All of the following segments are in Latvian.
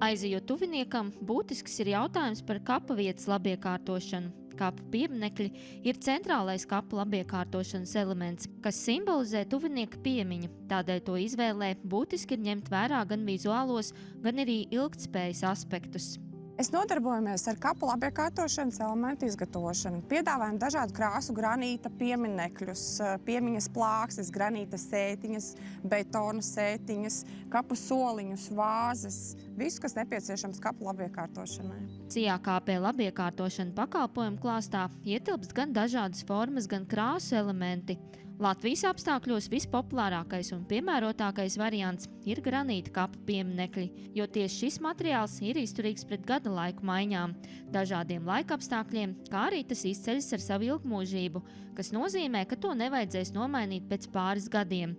Aizejot tuviniekam, būtisks ir jautājums par kapa vietas labiekārtošanu. Kapu pieminekļi ir centrālais kapu labiekārtošanas elements, kas simbolizē tuvinieka piemiņu. Tādēļ to izvēlē būtiski ir ņemt vērā gan vizuālos, gan arī ilgtspējas aspektus. Es nodarbojamies ar kapu labiekārtošanas elementu izgatavošanu. Piedāvājam dažādu krāsu granīta pieminekļus, piemiņas plāksnes, granīta sētiņas, betona sētiņas, kapu soliņus, vāzes, visu, kas nepieciešams kapu labiekārtošanai. CIAKP labiekārtošana pakalpojumu klāstā ietilpst gan dažādas formas, gan krāsu elementi. Latvijas apstākļos vispopulārākais un piemērotākais variants ir granīta kapu pieminekļi, jo tieši šis materiāls ir izturīgs pret gada laiku maiņām, dažādiem laikapstākļiem, kā arī tas izceļas ar savu ilgmūžību, kas nozīmē, ka to nevajadzēs nomainīt pēc pāris gadiem.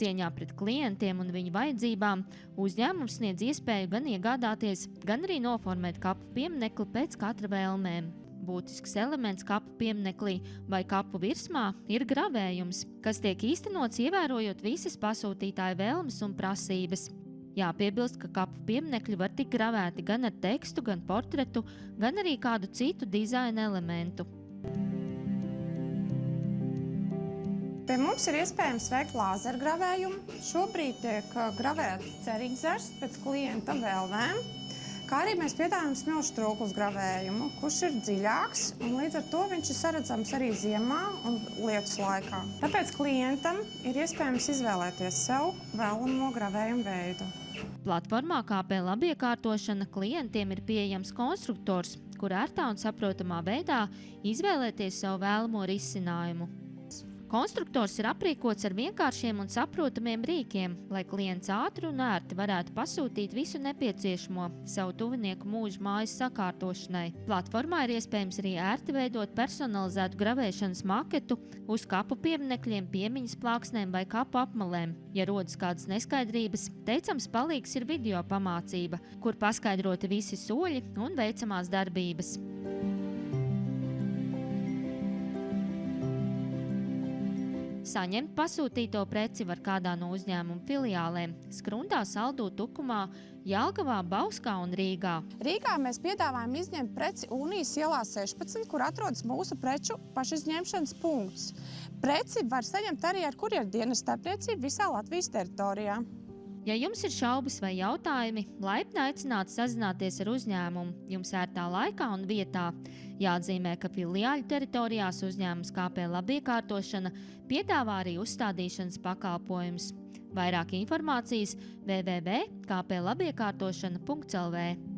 Cieņā pret klientiem un viņu vajadzībām uzņēmums sniedz iespēju gan iegādāties, gan arī noformēt kapu pieminekli pēc katra vēlmēm. Būtisks elements kapu pieminaklī vai kapu virsmā ir gravējums, kas tiek īstenots ievērojot visas pasūtītāja vēlmes un prasības. Jāpiebilst, ka kapu pieminekļi var tikt gravēti gan ar tekstu, gan portretu, gan arī kādu citu dizaina elementu. Pie mums ir iespējams veikt lāzergravējumu. Šobrīd tiek gravēts ceriņzars pēc klienta vēlmēm. Kā arī mēs piedāvājam smilšu trūklas gravējumu, kurš ir dziļāks, un līdz ar to viņš ir saredzams arī ziemā un lietus laikā. Tāpēc klientam ir iespējams izvēlēties sev vēlamo gravējumu veidu. Platformā KP labiekārtošana klientiem ir pieejams konstruktors, kur ērtā un saprotamā veidā izvēlēties savu vēlamo risinājumu. Konstruktors ir aprīkots ar vienkāršiem un saprotamiem rīkiem, lai klients ātri un ērti varētu pasūtīt visu nepieciešamo savu tuvinieku mūža mājas sakārtošanai. Platformā ir iespējams arī ērti veidot personalizētu gravēšanas maketu uz kapu pieminekļiem, piemiņas plāksnēm vai kapu apmalēm. Ja rodas kādas neskaidrības, teicams palīgs ir video pamācība, kur paskaidroti visi soļi un veicamās darbības. Saņemt pasūtīto preci var kādā no uzņēmuma filiālēm – Skrundā, Saldū, Tukumā, Jelgavā, Bauskā un Rīgā. Rīgā mēs piedāvājam izņemt preci Unijas ielā 16, kur atrodas mūsu preču pašizņemšanas punkts. Preci var saņemt arī ar kurjerdienas starpniecību visā Latvijas teritorijā. Ja jums ir šaubas vai jautājumi, laipni aicināti sazināties ar uzņēmumu jums ērtā laikā un vietā. Jāatzīmē, ka filiāļu teritorijās uzņēmums KP labiekārtošana piedāvā arī uzstādīšanas pakalpojumus. Vairāk informācijas www.kplabiekārtošana.lv